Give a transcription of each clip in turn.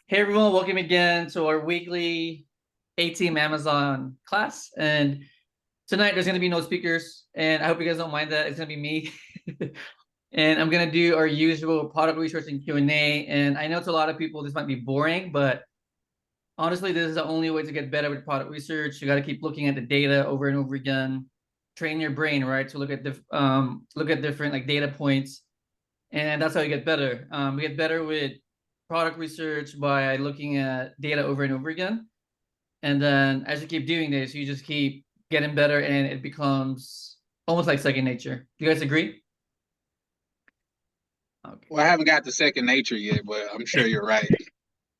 Hey everyone, welcome again to our weekly A-Team Amazon class. And tonight there's going to be no speakers, and I hope you guys don't mind that. It's going to be me. And I'm going to do our usual product research and Q&A. And I know to a lot of people this might be boring, but honestly, this is the only way to get better with product research. You got to keep looking at the data over and over again. Train your brain, right, to look at different like data points, and that's how you get better. We get better with product research by looking at data over and over again. And then as you keep doing this, you just keep getting better and it becomes almost like second nature. Do you guys agree? Okay. Well, I haven't got to second nature yet, but I'm sure you're right.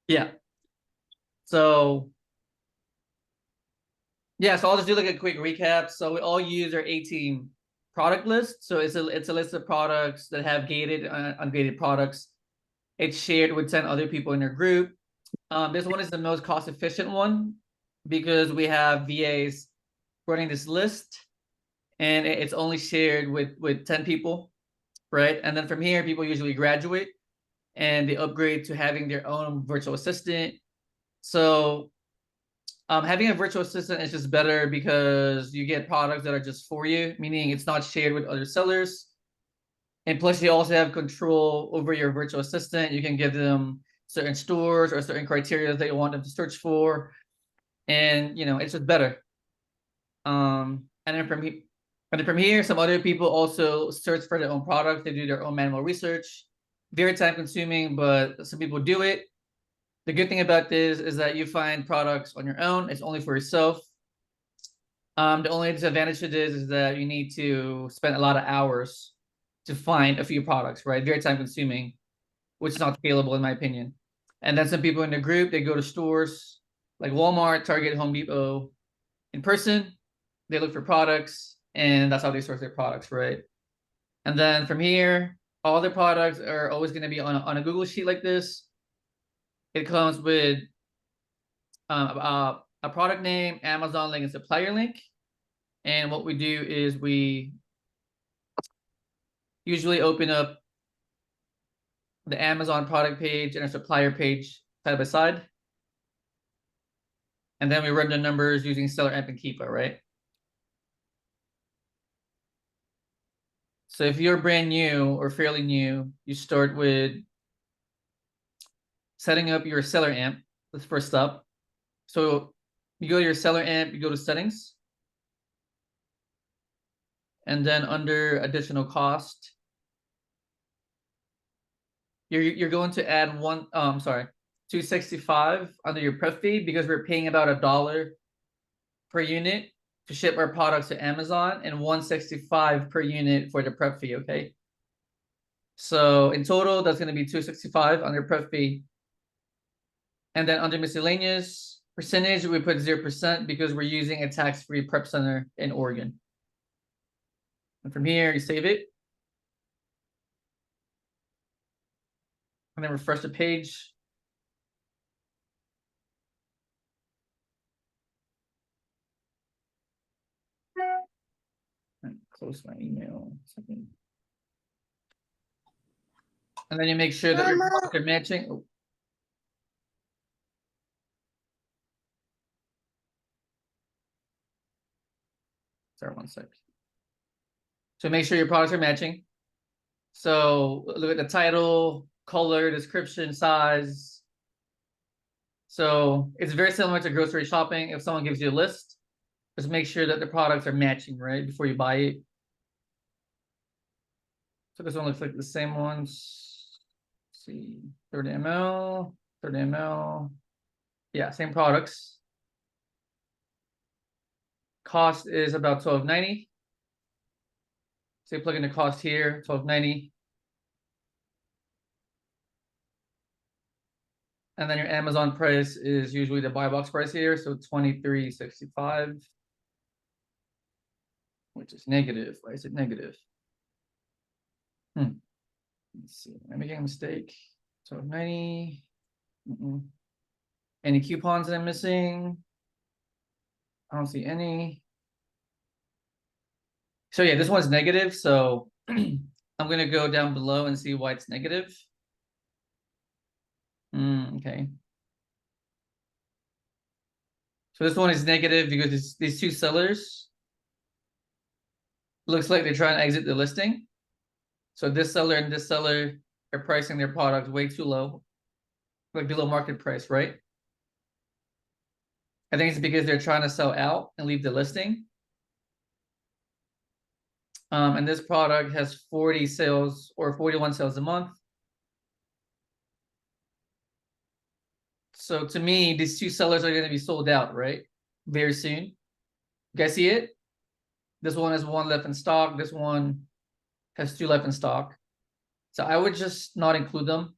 Yeah. So so I'll just do like a quick recap. So we all use our A-Team product list. So it's a list of products that have gated and ungated products. It's shared with 10 other people in your group. This one is the most cost efficient one because we have VAs running this list, and it's only shared with 10 people, right? And then from here, people usually graduate and they upgrade to having their own virtual assistant. So having a virtual assistant is just better because you get products that are just for you, meaning it's not shared with other sellers. And plus, you also have control over your virtual assistant. You can give them certain stores or certain criteria that you want them to search for, and it's just better. And then from here, some other people also search for their own products. They do their own manual research. Very time consuming, but some people do it. The good thing about this is that you find products on your own. It's only for yourself. The only disadvantage to this is that you need to spend a lot of hours to find a few products, right? Very time consuming, which is not scalable in my opinion. And then some people in the group, they go to stores like Walmart, Target, Home Depot in person. They look for products, and that's how they source their products, right? And then from here, all the products are always going to be on a Google sheet like this. It comes with a product name, Amazon link, and supplier link. And what we do is we usually open up the Amazon product page and a supplier page side by side. And then we run the numbers using Seller Amp and Keepa, right? So if you're brand new or fairly new, you start with setting up your Seller Amp. That's the first step. So you go to your Seller Amp, you go to settings. And then under additional cost, you're going to add $265 under your prep fee because we're paying about $1 per unit to ship our products to Amazon and $165 per unit for the prep fee, okay? So in total, that's going to be $265 under prep fee. And then under miscellaneous percentage, we put 0% because we're using a tax-free prep center in Oregon. And from here, you save it. And then refresh the page. And close my email. And then you make sure that your products are matching. Oh. Sorry, one sec. So make sure your products are matching. So look at the title, color, description, size. So it's very similar to grocery shopping. If someone gives you a list, just make sure that the products are matching, right, before you buy it. So this one looks like the same ones. Let's see, 30 ml, 30 ml. Yeah, same products. Cost is about $12.90. So you plug in the cost here, $12.90. And then your Amazon price is usually the buy box price here, so $23.65, which is negative. Why is it negative? Let's see. Am I making a mistake? $12.90. Any coupons that I'm missing? I don't see any. So yeah, this one's negative. So I'm going to go down below and see why it's negative. Okay. So this one is negative because these two sellers looks like they're trying to exit the listing. So this seller and this seller are pricing their products way too low, like below market price, right? I think it's because they're trying to sell out and leave the listing. And this product has 40 sales or 41 sales a month. So to me, these two sellers are going to be sold out, right? Very soon. You guys see it? This one has one left in stock. This one has two left in stock. So I would just not include them.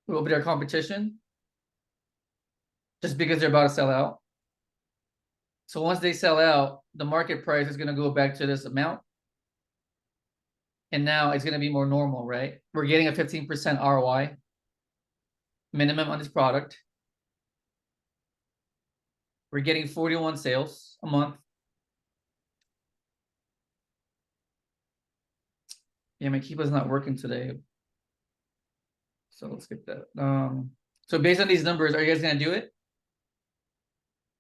It will be their competition. Just because they're about to sell out. So once they sell out, the market price is going to go back to this amount. And now it's going to be more normal, right? We're getting a 15% ROI minimum on this product. We're getting 41 sales a month. Yeah, my keeper's not working today. So let's get that. So based on these numbers, are you guys gonna do it?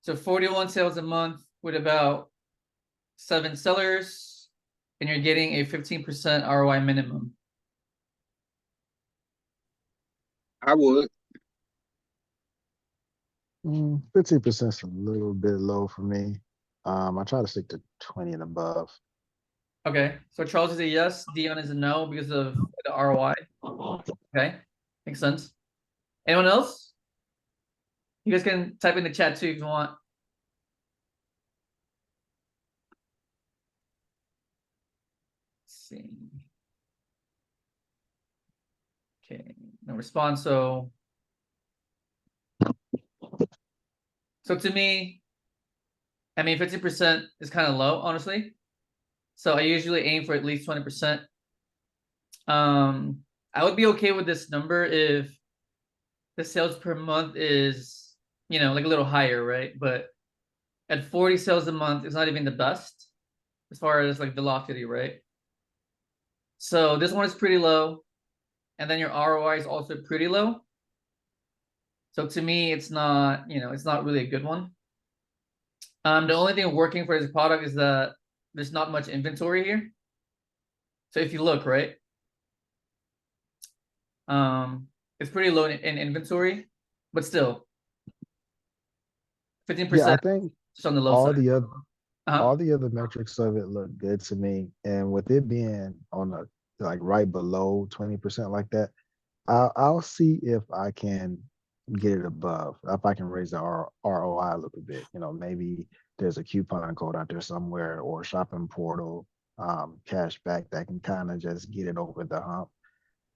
So 41 sales a month with about 7 sellers, and you're getting a 15% ROI minimum. I would. 15% is a little bit low for me. I try to stick to 20 and above. Okay, so Charles is a yes, Dion is a no because of the ROI. Okay, makes sense. Anyone else? You guys can type in the chat too if you want. Let's see. Okay, no response. So to me, I mean, 50% is kind of low, honestly. So I usually aim for at least 20%. I would be okay with this number if the sales per month is, like a little higher, right? But at 40 sales a month, it's not even the best as far as like velocity, right? So this one is pretty low. And then your ROI is also pretty low. So to me, it's not, it's not really a good one. The only thing working for this product is that there's not much inventory here. So if you look, right, it's pretty low in inventory, but still 15%. Yeah, I think just on the low all side. the other Uh-huh. all the other metrics of it look good to me. And with it being on a like right below 20% like that, I'll see if I can get it above, if I can raise the ROI a little bit. Maybe there's a coupon code out there somewhere or a shopping portal, cash back that can kind of just get it over the hump.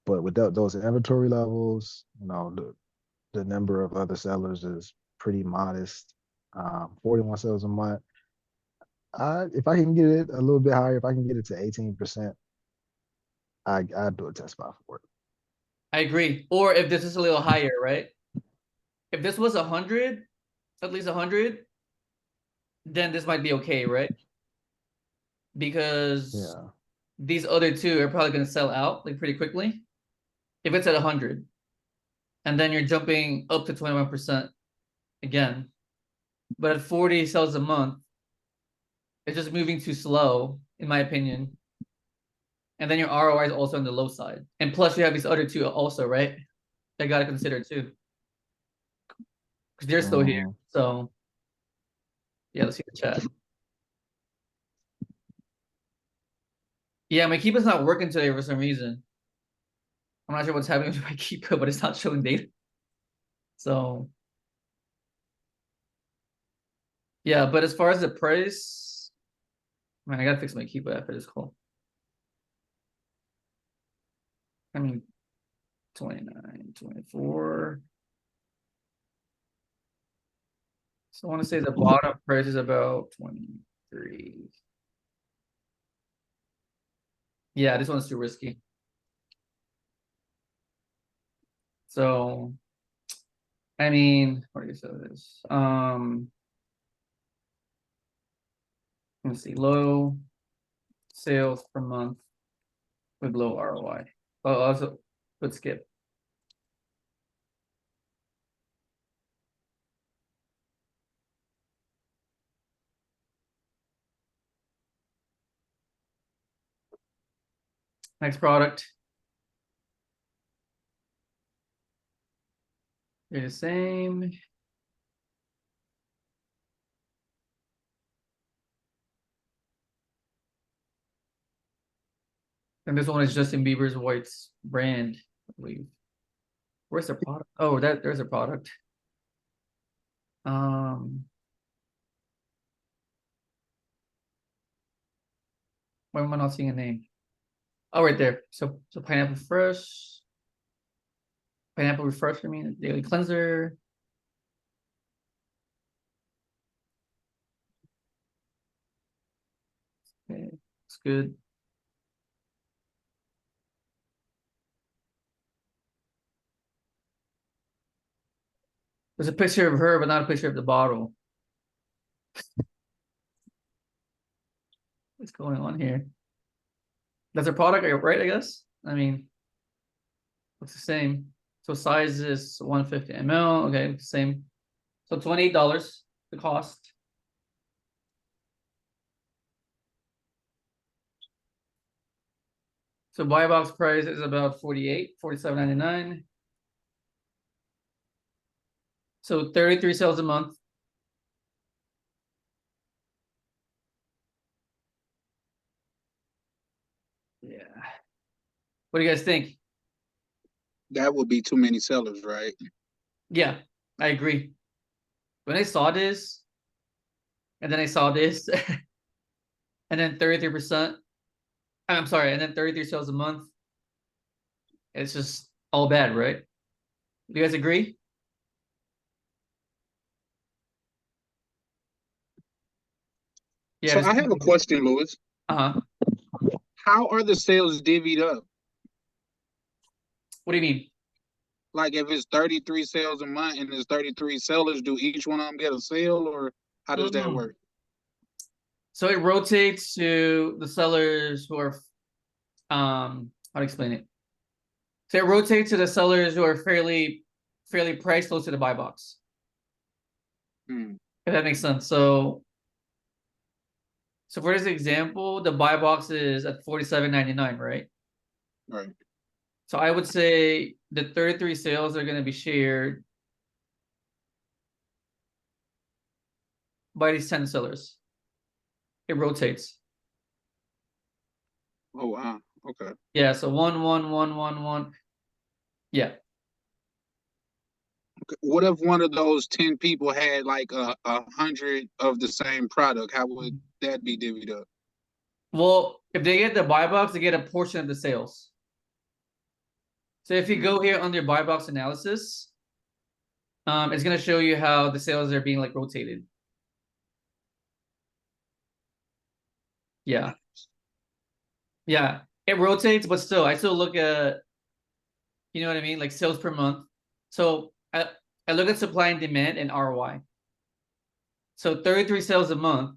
But with those inventory levels, the number of other sellers is pretty modest. 41 sales a month. If I can get it a little bit higher, if I can get it to 18%, I'd do a test buy for it. I agree. Or if this is a little higher, right? If this was 100, at least 100, then this might be okay, right? Because these other two are probably going to sell out like pretty quickly. If it's at 100, and then you're jumping up to 21% again. But at 40 sales a month, it's just moving too slow, in my opinion. And then your ROI is also on the low side. And plus you have these other two also, right? I got to consider too. Because they're still here. So yeah, let's see the chat. Yeah, my keeper's not working today for some reason. I'm not sure what's happening with my keeper, but it's not showing data. So yeah, but as far as the price, man, I gotta fix my keeper after this call. I mean, 29, 24. So I want to say the bottom price is about 23. Yeah, this one's too risky. So, I mean, what do you say this? Let's see, low sales per month with low ROI. Oh, also, let's skip. Next product. They're the same. And this one is Justin Bieber's White's brand, I believe. Where's the product? Oh, there's a product. Why am I not seeing a name? Oh, right there. So pineapple fresh. Pineapple refresh, I mean, daily cleanser. Okay, it's good. There's a picture of her, but not a picture of the bottle. What's going on here? That's a product, right? I guess. I mean, looks the same. So size is 150 ml. Okay, same. So $28 the cost. So buy box price is about 47.99. So 33 sales a month. Yeah. What do you guys think? That would be too many sellers, right? Yeah, I agree. When I saw this, and then I saw this, and then 33%. I'm sorry, and then 33 sales a month. It's just all bad, right? Do you guys agree? Yeah, So I have a question, Louis. uh-huh. How are the sales divvied up? What do you mean? Like if it's 33 sales a month and there's 33 sellers, do each one of them get a sale, or how does that work? So it rotates to the sellers who are how to explain it. So it rotates to the sellers who are fairly priced close to the buy box. If that makes sense. So for this example, the buy box is at 47.99, right? Right. So I would say the 33 sales are going to be shared by these 10 sellers. It rotates. Oh wow. Okay. Yeah, so 1. Yeah. Okay. What if one of those 10 people had like 100 of the same product? How would that be divvied up? Well, if they get the buy box, they get a portion of the sales. So if you go here under buy box analysis, it's going to show you how the sales are being like rotated. Yeah. Yeah. It rotates, but still, I still look at, you know what I mean? Like sales per month. So I look at supply and demand and ROI. So 33 sales a month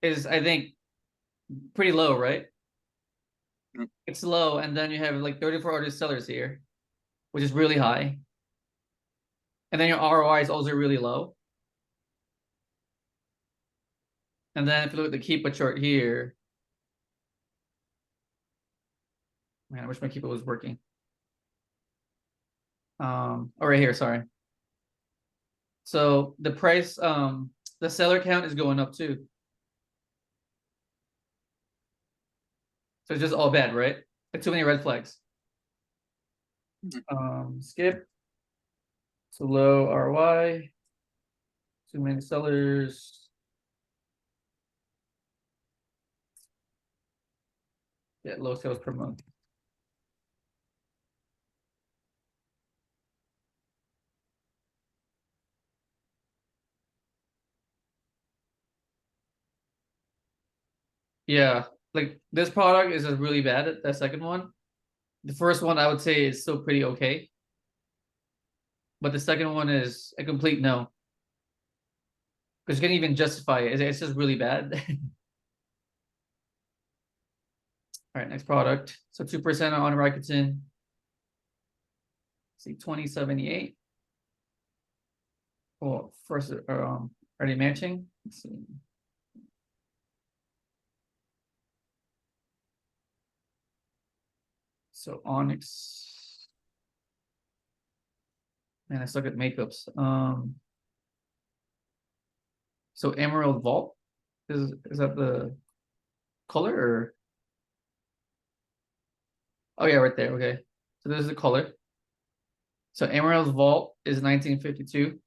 is, I think, pretty low, right? Yep. It's low. And then you have like 34 other sellers here, which is really high. And then your ROI is also really low. And then if you look at the Keepa chart here, man, I wish my Keepa was working. Oh, right here, sorry. So the price, the seller count is going up too. So it's just all bad, right? Like too many red flags. Skip. So low ROI. Too many sellers. Yeah, low sales per month. Yeah, like this product is just really bad. That second one. The first one I would say is still pretty okay. But the second one is a complete no. Because you can't even justify it. It's just really bad. All right, next product. So 2% on Rakuten. See, 2078. Well, first, are they matching? Let's see. So Onyx. Man, I suck at makeups. So Emerald Vault is that the color or? Oh yeah, right there. Okay, so this is the color. So Emerald Vault is 1952.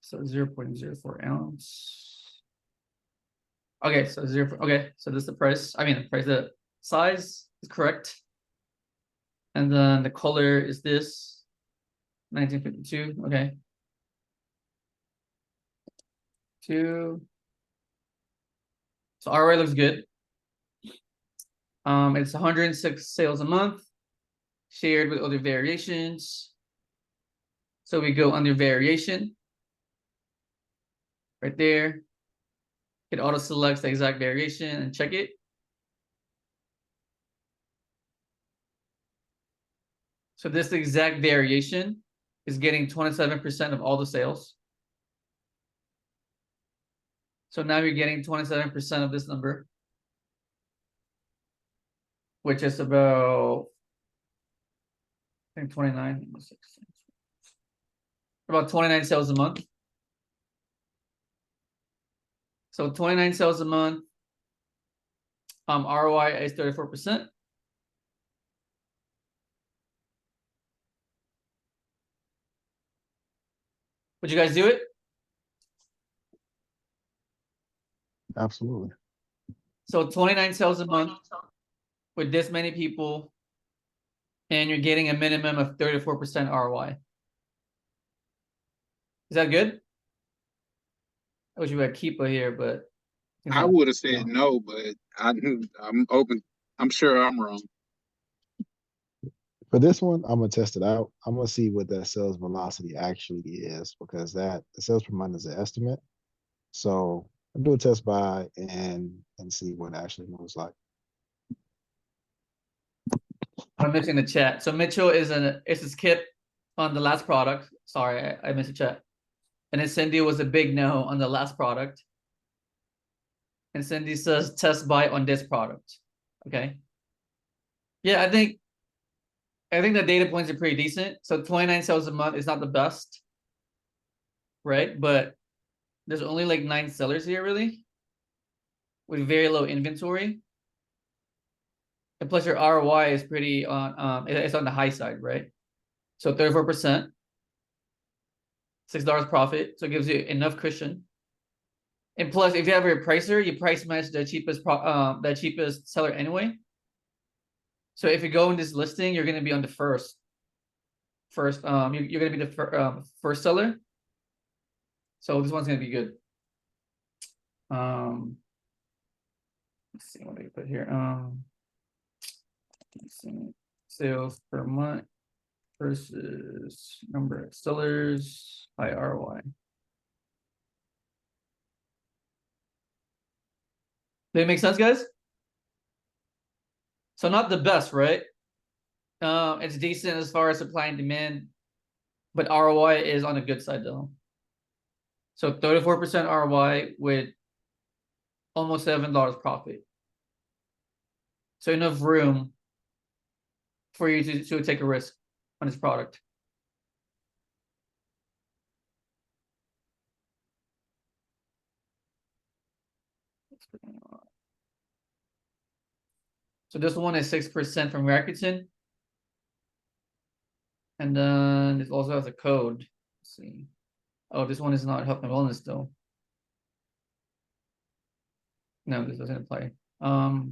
So 0.04 ounce. Okay, so okay, so this is the price. I mean, the price, the size is correct. And then the color is this 1952. Okay. 2. So ROI looks good. It's 106 sales a month, shared with other variations. So we go under variation right there. It auto selects the exact variation and check it. So this exact variation is getting 27% of all the sales. So now you're getting 27% of this number, which is about, I think 29, about 29 sales a month. So 29 sales a month. ROI is 34%. Would you guys do it? Absolutely. So 29 sales a month with this many people, and you're getting a minimum of 34% ROI. Is that good? I wish we had Keepa here, but I would have said no, but I'm open. I'm sure I'm wrong. For this one, I'm gonna test it out. I'm gonna see what that sales velocity actually is because that the sales per month is an estimate. So I'll do a test buy and see what it actually moves like. I'm missing the chat. So Mitchell is a skip on the last product. Sorry, I missed the chat. And then Cindy was a big no on the last product. And Cindy says test buy on this product. Okay. Yeah, I think the data points are pretty decent. So 29 sales a month is not the best, right? But there's only like 9 sellers here really with very low inventory. And plus your ROI is pretty on it's on the high side, right? So 34%, $6 profit. So it gives you enough cushion. And plus, if you have a pricer, you price match the cheapest seller anyway. So if you go in this listing, you're gonna be on the first. You're gonna be the first seller. So this one's gonna be good. Let's see what I put here. Let's see. Sales per month versus number of sellers by ROI. Does it make sense, guys? So not the best, right? It's decent as far as supply and demand, but ROI is on the good side though. So 34% ROI with almost $7 profit. So enough room for you to take a risk on this product. So this one is 6% from Rakuten. And then it also has a code. Let's see. Oh, this one is not health and wellness though. No, this doesn't apply. Let's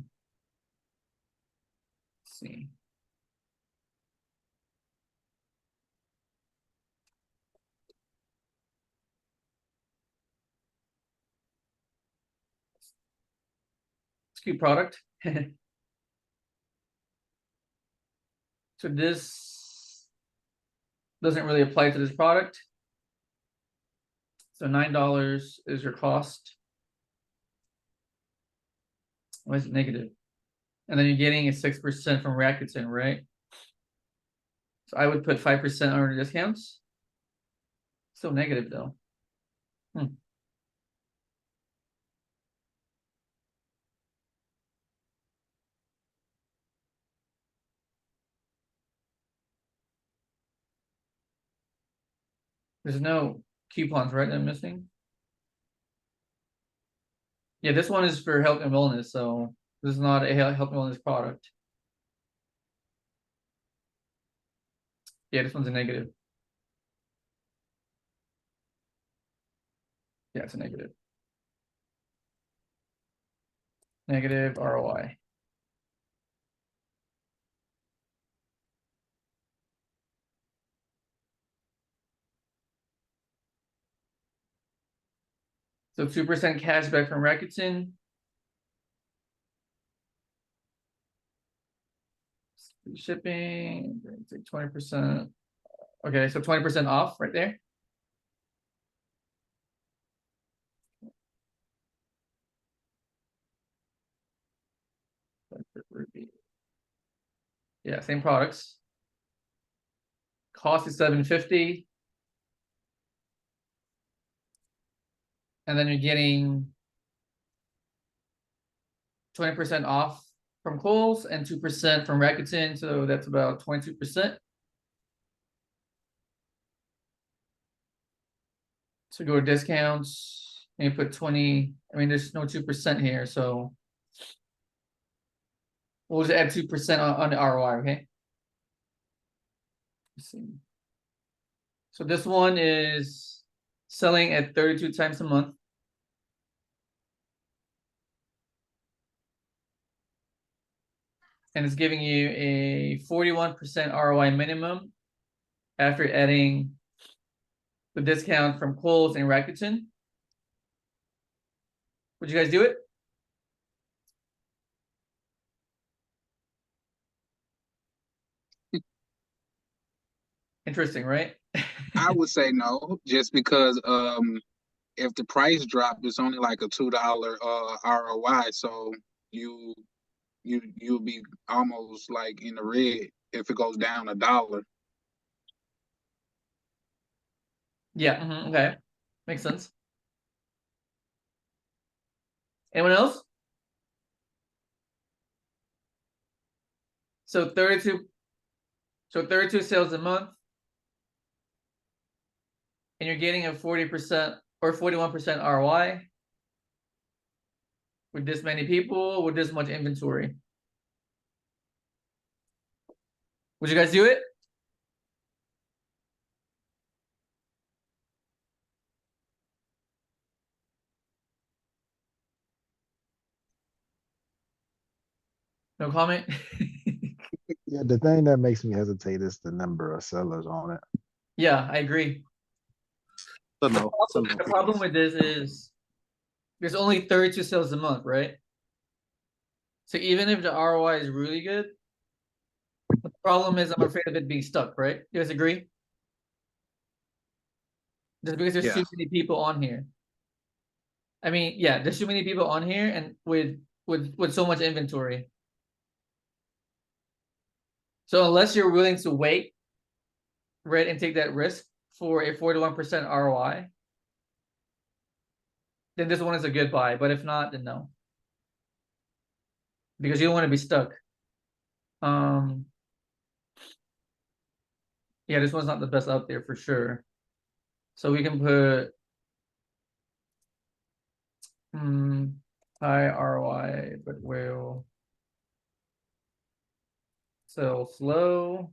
see. It's a cute product. So this doesn't really apply to this product. So $9 is your cost. Why is it negative? And then you're getting a 6% from Rakuten, right? So I would put 5% under discounts. Still negative though. There's no coupons, right? That I'm missing. Yeah, this one is for health and wellness, so this is not a health and wellness product. Yeah, this one's a negative. Yeah, it's a negative. Negative ROI. So 2% cash back from Rakuten. Shipping, it's like 20%. Okay, so 20% off right there. Yeah, same products. Cost is $7.50. And then you're getting 20% off from Kohl's and 2% from Rakuten, so that's about 22%. So go to discounts and you put 20. I mean, there's no 2% here, so we'll just add 2% on the ROI, okay? Let's see. So this one is selling at 32 times a month. And it's giving you a 41% ROI minimum after adding the discount from Kohl's and Rakuten. Would you guys do it? Interesting, right? I would say no, just because if the price drop, it's only like a $2 ROI, so you you'll be almost like in the red if it goes down $1. Yeah, okay. Makes sense. Anyone else? So 32 sales a month, and you're getting a 40% or 41% ROI with this many people, with this much inventory. Would you guys do it? No comment? Yeah, the thing that makes me hesitate is the number of sellers on it. Yeah, I agree. So The no. problem with this is there's only 32 sales a month, right? So even if the ROI is really good, the problem is I'm afraid of it being stuck, right? You guys agree? Just because there's too many people on here. I mean, yeah, there's too many people on here and with so much inventory. So unless you're willing to wait, right, and take that risk for a 41% ROI, then this one is a good buy. But if not, then no. Because you don't want to be stuck. Yeah, this one's not the best out there for sure. So we can put high ROI, but will sell slow.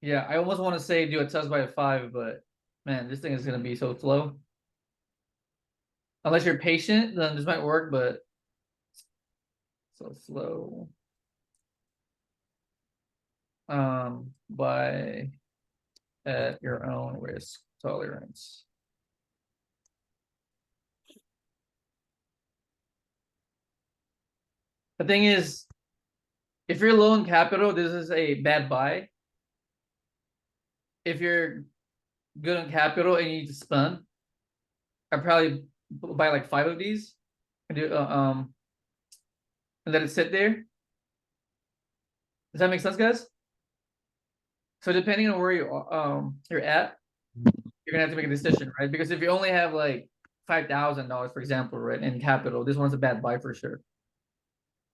Yeah, I almost want to say do a test by a 5, but man, this thing is gonna be so slow. Unless you're patient, then this might work, but so slow. Buy at your own risk tolerance. The thing is, if you're low in capital, this is a bad buy. If you're good on capital and you need to spend, I'd probably buy like 5 of these and do and let it sit there. Does that make sense, guys? So depending on where you're at, you're gonna have to make a decision, right? Because if you only have like $5,000, for example, right, in capital, this one's a bad buy for sure.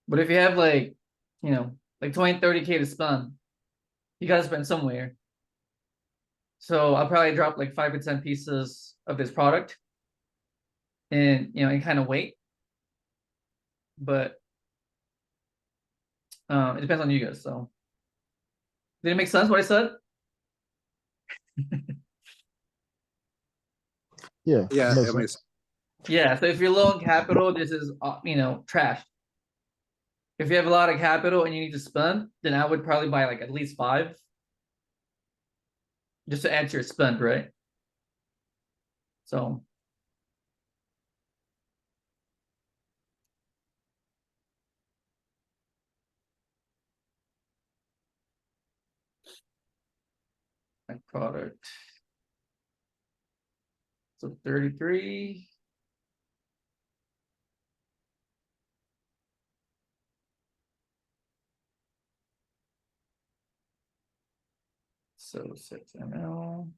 But if you have like, you know, like 20, 30K to spend. You gotta spend somewhere. So I'll probably drop like 5 to 10 pieces of this product and and kind of wait. But it depends on you guys. So did it make sense what I said? Yeah. Yeah, makes it sense. makes Yeah, so if you're low on capital, this is trash. If you have a lot of capital and you need to spend, then I would probably buy like at least 5 just to add to your spend, right? So my product. So 33. So 6 ml.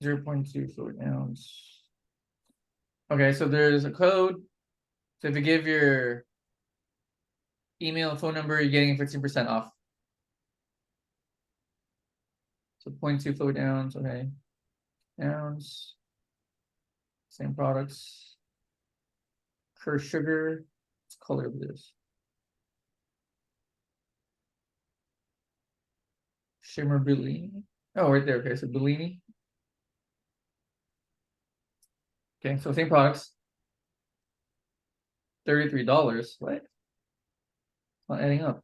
.2 fluid ounce. Okay, so there's a code. So if you give your email and phone number, you're getting 15% off. So 0.2 fluid ounce, okay. Ounce. Same products. Cur sugar. What's the color of this? Shimmer Bellini. Oh, right there. Okay, so Bellini. Okay, so same products. $33. What? It's not adding up.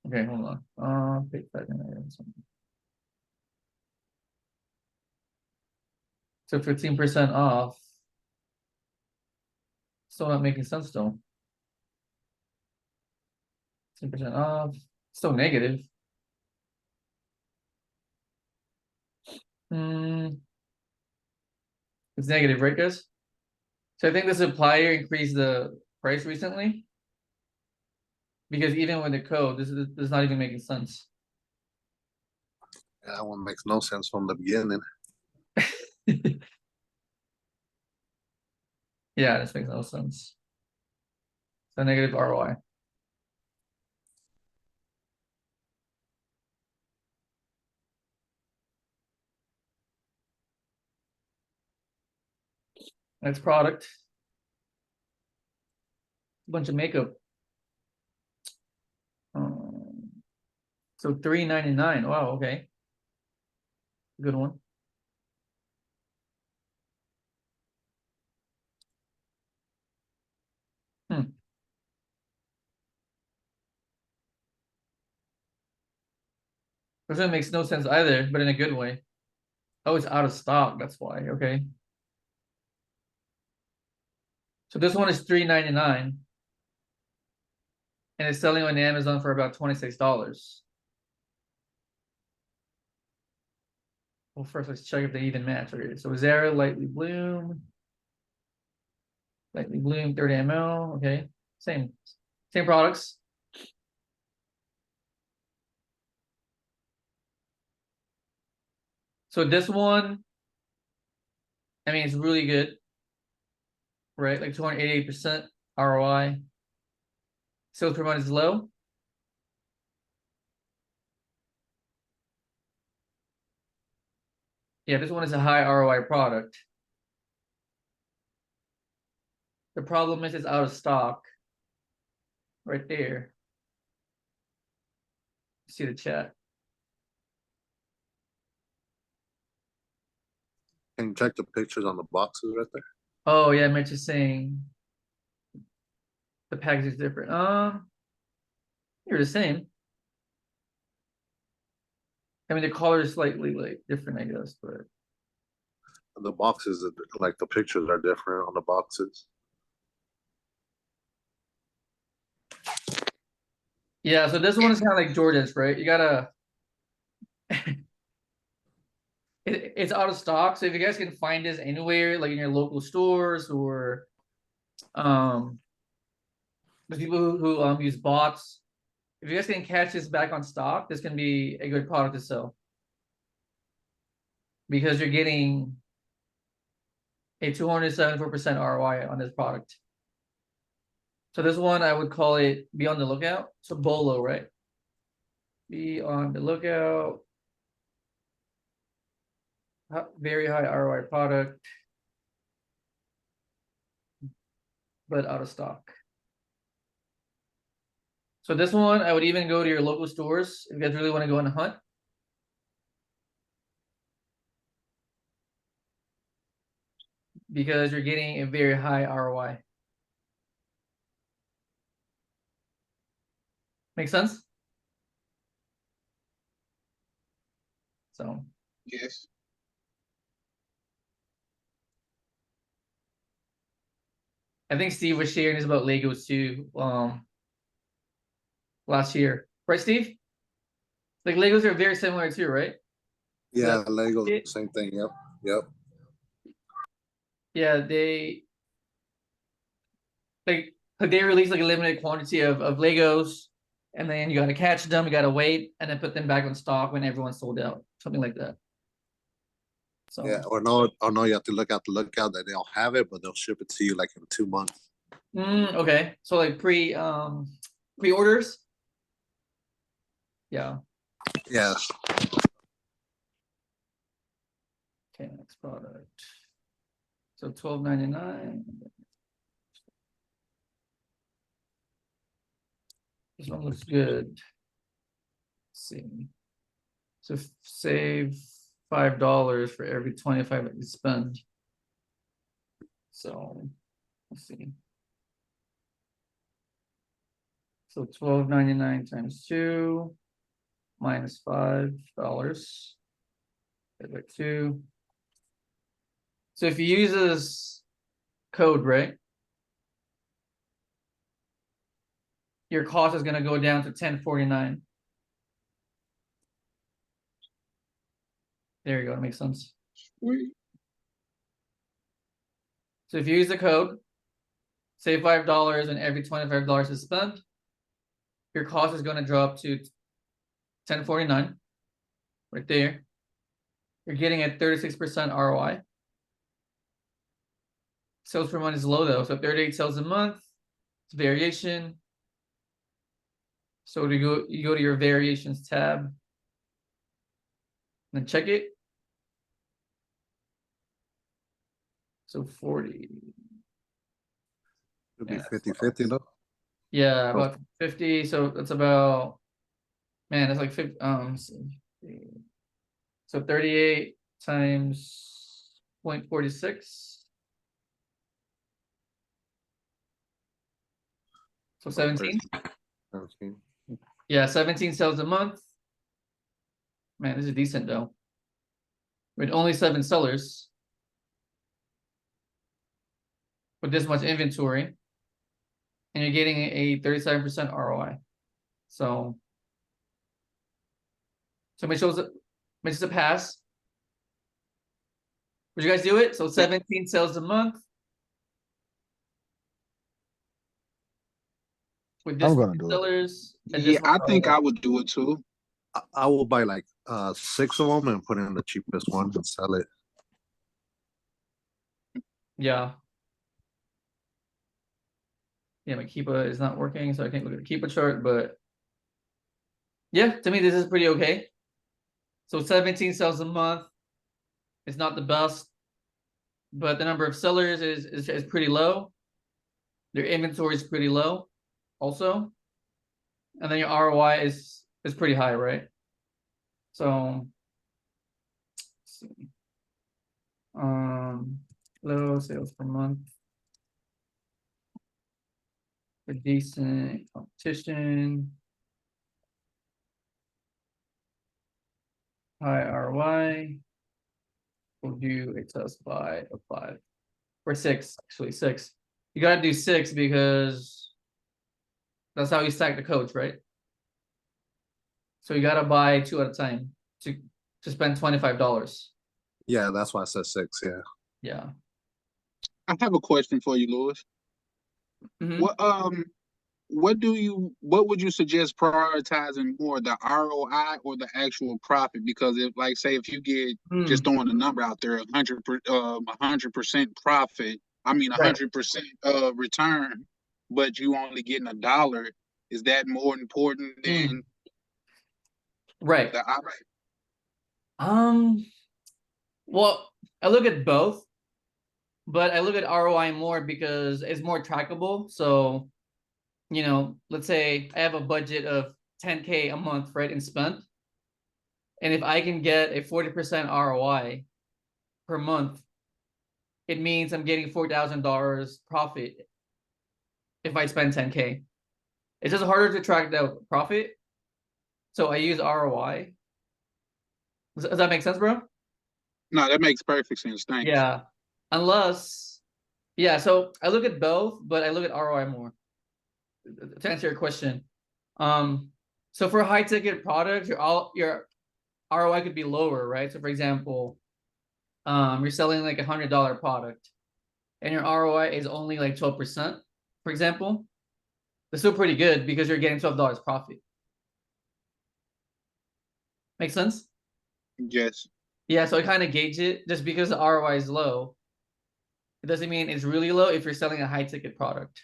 Okay, hold on. Page 5. So 15% off. Still not making sense though. 10% off. Still negative. It's negative, right, guys? So I think the supplier increased the price recently. Because even with the code, this is not even making sense. that one makes no sense from the beginning. Yeah, this makes no sense. So negative ROI. Next product. A bunch of makeup. So $3.99. Wow, okay. Good one. This one makes no sense either, but in a good way. Oh, it's out of stock. That's why. Okay. So this one is $3.99. And it's selling on Amazon for about $26. Well, first let's check if they even match. Okay, so Zara Lightly Bloom. Lightly Bloom 30 ml. Okay. Same products. So this one, I mean, it's really good, right? Like 288% ROI. Sales per month is low. Yeah, this one is a high ROI product. The problem is it's out of stock. Right there. See the chat. Can you check the pictures on the boxes right there? Oh yeah, Mitch is saying the package is different. You're the same. I mean, the color is slightly like different, I guess, but The boxes, like the pictures are different on the boxes. yeah. So this one is kind of like Jordan's, right? You gotta. It's out of stock, so if you guys can find this anywhere, like in your local stores or the people who use bots, if you guys can catch this back on stock, this can be a good product to sell. Because you're getting a 274% ROI on this product. So this one, I would call it be on the lookout. So BOLO, right? Be on the lookout. Very high ROI product, but out of stock. So this one, I would even go to your local stores if you guys really want to go on a hunt. Because you're getting a very high ROI. Make sense? So. Yes. I think Steve was sharing this about Legos too, last year. Right, Steve? Like Legos are very similar too, right? Yeah, Lego, same thing. Yep. Yep. Yeah, they release like a limited quantity of Legos, and then you gotta catch them, you gotta wait, and then put them back on stock when everyone's sold out. Something like that. So Yeah, or no, you have to look out that they don't have it, but they'll ship it to you like in 2 months. Okay. So like pre-orders. Yeah. Yeah. Okay, next product. So $12.99. This one looks good. Let's see. So save $5 for every 25 that you spend. So let's see. So $12.99 times 2 minus $5 by 2. So if you use this code, right, your cost is going to go down to $10.49. There you go. It makes sense. Sweet. So if you use the code, save $5 and every $25 is spent, your cost is going to drop to $10.49 right there. You're getting a 36% ROI. Sales per month is low though, so 38 sales a month. It's variation. So you go to your variations tab, and check it. So 40. It'll be Yeah, 50-50 though. Yeah, about 50. So that's about, man, that's like 50. So 38 times 0.46. So 17. 17. Yeah, 17 sales a month. Man, this is decent though. With only 7 sellers. With this much inventory. And you're getting a 37% ROI. So make sure it's a pass. Would you guys do it? So 17 sales a month. With this I'm gonna do it. sellers. Yeah, I think I would do it too. I will buy like 6 of them and put in the cheapest one and sell it. Yeah. Yeah, my Keepa is not working, so I can't look at the Keepa chart, but yeah, to me this is pretty okay. So 17 sales a month. It's not the best, but the number of sellers is pretty low. Their inventory is pretty low also. And then your ROI is pretty high, right? So let's see. Low sales per month. A decent competition. High ROI. We'll do a test buy of 5 or 6, actually 6. You gotta do 6 because that's how you stack the codes, right? So you gotta buy 2 at a time to spend $25. Yeah, that's why I said 6. Yeah. Yeah. I have a question for you, Louis. Mhm. what would you suggest prioritizing more, the ROI or the actual profit? Because if, like, say if you get, just throwing a number out there, 100% profit, I mean Right. 100% return, but you only getting $1, is that more important than Right. the Well, I look at both, but I look at ROI more because it's more trackable. So, let's say I have a budget of 10K a month, right, and spent. And if I can get a 40% ROI per month, it means I'm getting $4,000 profit if I spend 10K. It's just harder to track the profit. So I use ROI. Does that make sense, bro? No, that makes perfect sense. Thanks. Yeah. Unless, yeah, so I look at both, but I look at ROI more. To answer your question. So for high ticket products, your ROI could be lower, right? So for example, you're selling like $100 product and your ROI is only like 12%, for example. That's still pretty good because you're getting $12 profit. Make sense? Yes. Yeah, so I kind of gauge it just because the ROI is low. It doesn't mean it's really low if you're selling a high ticket product.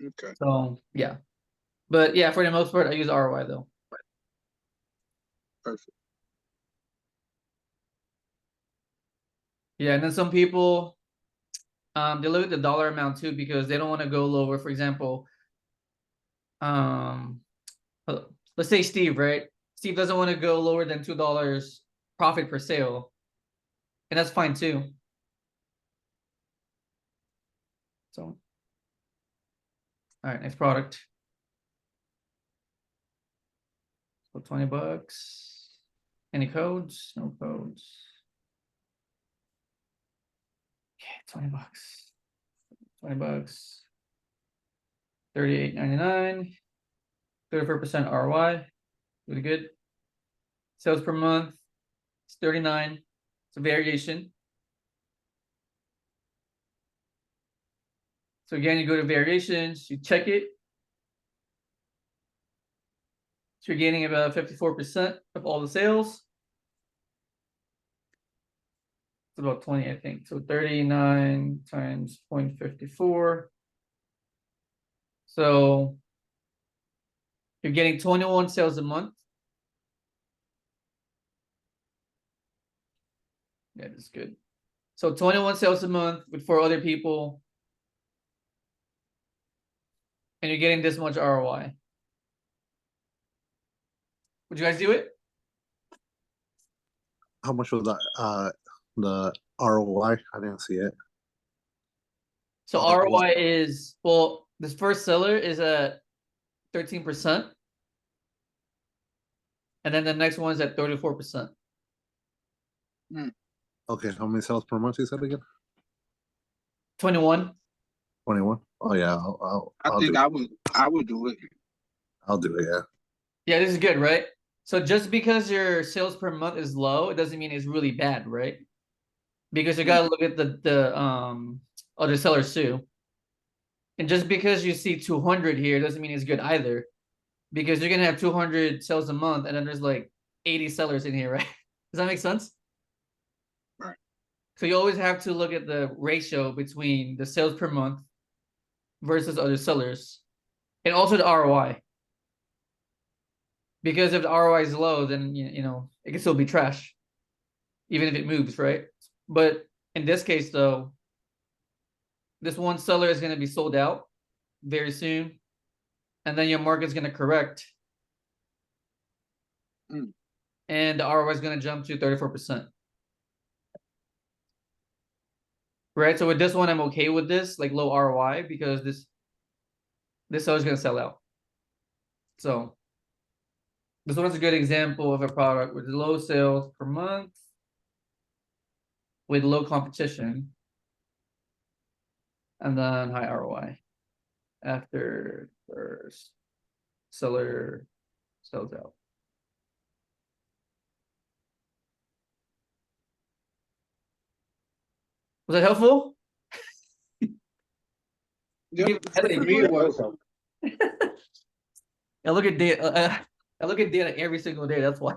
Okay. So yeah. But yeah, for the most part, I use ROI though. Perfect. Yeah, and then some people they look at the dollar amount too because they don't want to go lower. For example, um let's say Steve, right? Steve doesn't want to go lower than $2 profit per sale. And that's fine too. So all right, next product. So $20. Any codes? No codes. Okay, $20. $20. 38.99. 34% ROI. Really good. Sales per month. It's 39. It's a variation. So again, you go to variations, you check it. So you're gaining about 54% of all the sales. It's about 20, I think. So 39 times 0.54. So you're getting 21 sales a month. Yeah, that's good. So 21 sales a month with 4 other people. And you're getting this much ROI. Would you guys do it? How much was that? The ROI? I didn't see it. So ROI is, well, this first seller is at 13%. And then the next one is at 34%. Okay, how many sales per month you said again? 21. 21. Oh yeah, I I'll think do. I would do it. I'll do it. Yeah. Yeah, this is good, right? So just because your sales per month is low, it doesn't mean it's really bad, right? Because you gotta look at the other sellers too. And just because you see 200 here doesn't mean it's good either. Because you're gonna have 200 sales a month and then there's like 80 sellers in here, right? Does that make sense? Right. So you always have to look at the ratio between the sales per month versus other sellers. And also the ROI. Because if the ROI is low, then it can still be trash, even if it moves, right? But in this case, though, this one seller is going to be sold out very soon, and then your market's going to correct, and the ROI is going to jump to 34%. Right? So with this one, I'm okay with this, like low ROI, because this seller is going to sell out. So this one's a good example of a product with low sales per month, with low competition, and then high ROI after first seller sells out. Was that helpful? Yeah, Give for me it was. I look at data. I look at data every single day. That's why.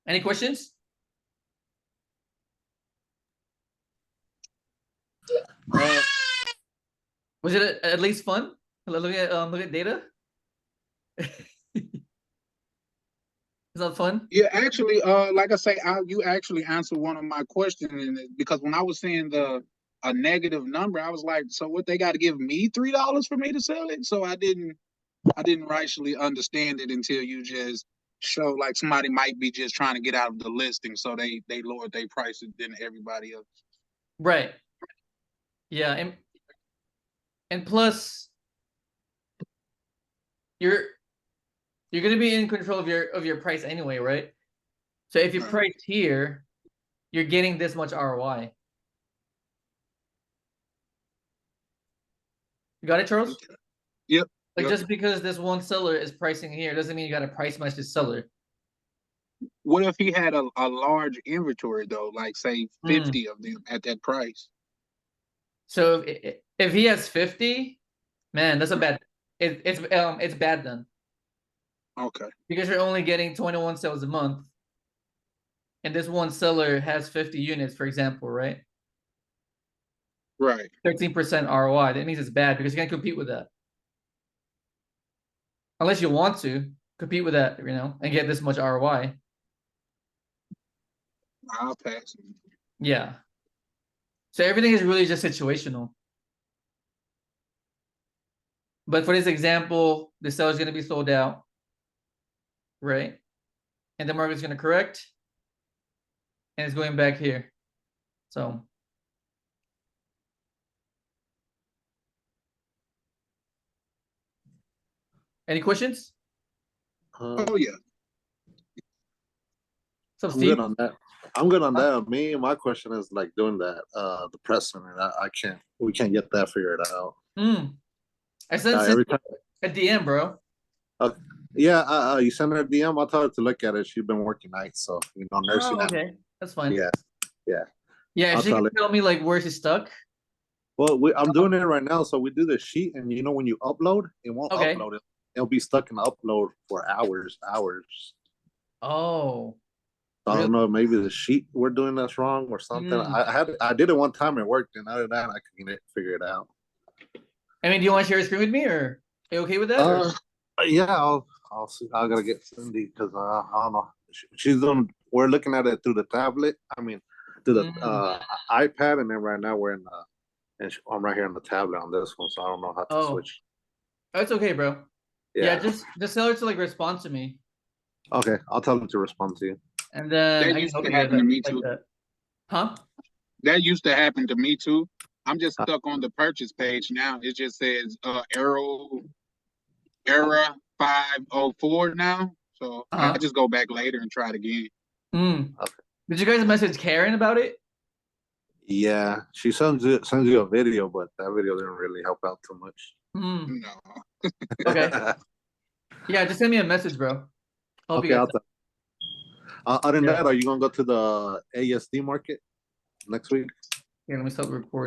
Any questions? Was it at least fun? Look at data. Is that fun? Yeah, actually, like I say, you actually answered one of my questions because when I was saying a negative number, I was like, so what, they got to give me $3 for me to sell it? So I didn't actually understand it until you just show like somebody might be just trying to get out of the listing, so they lowered their prices than everybody else. Right. Yeah, and plus you're gonna be in control of your price anyway, right? So if you price here, you're getting this much ROI. You got it, Charles? Yep. Like Yep. just because this one seller is pricing here doesn't mean you got to price match this seller. What if he had a large inventory though, like say 50 of them at that price? So if he has 50, man, that's a bad. It's bad then. Okay. Because you're only getting 21 sales a month, and this one seller has 50 units, for example, right? Right. 13% ROI. That means it's bad because you can't compete with that. Unless you want to compete with that, and get this much ROI. I'll pass. Yeah. So everything is really just situational. But for this example, the seller is going to be sold out, right? And the market's going to correct, and it's going back here. So any questions? Oh yeah. So I'm good on that. I'm good on that. My question is like doing that, the pressing, and we can't get that figured out. I sent Every time. a DM, bro. Yeah, you sent her a DM. I told her to look at it. She's been working nights, so nursing. Oh, okay, that's fine. Yeah. Yeah, if I'll she can tell tell me like where she's stuck. Well, I'm doing it right now. So we do the sheet, and when you upload, it won't upload it. It'll be stuck in the upload for hours. Oh. So I don't know. Maybe the sheet we're doing that's wrong or something. I did it one time. It worked, and other than that, I couldn't figure it out. I mean, do you want to share a screen with me, or are you okay with that? Yeah, I'll see. I gotta get Cindy because I don't know. She's doing. We're looking at it through the tablet. I mean, through the iPad, and then right now we're in. I'm right here on the tablet on this one, so I don't know how to switch. Oh, it's okay, bro. Yeah, just tell her to like respond to me. Okay, I'll tell them to respond to you. And then that used to happen to me too. Huh? That used to happen to me too. I'm just stuck on the purchase page now. It just says error 504 now. So I just go back later and try it again. Okay. Did you guys message Karen about it? Yeah, she sends you a video, but that video didn't really help out too much. No. Okay. Yeah, just send me a message, bro. Okay, other than that, are you gonna go to the ASD market next week? Yeah, let me stop the recording.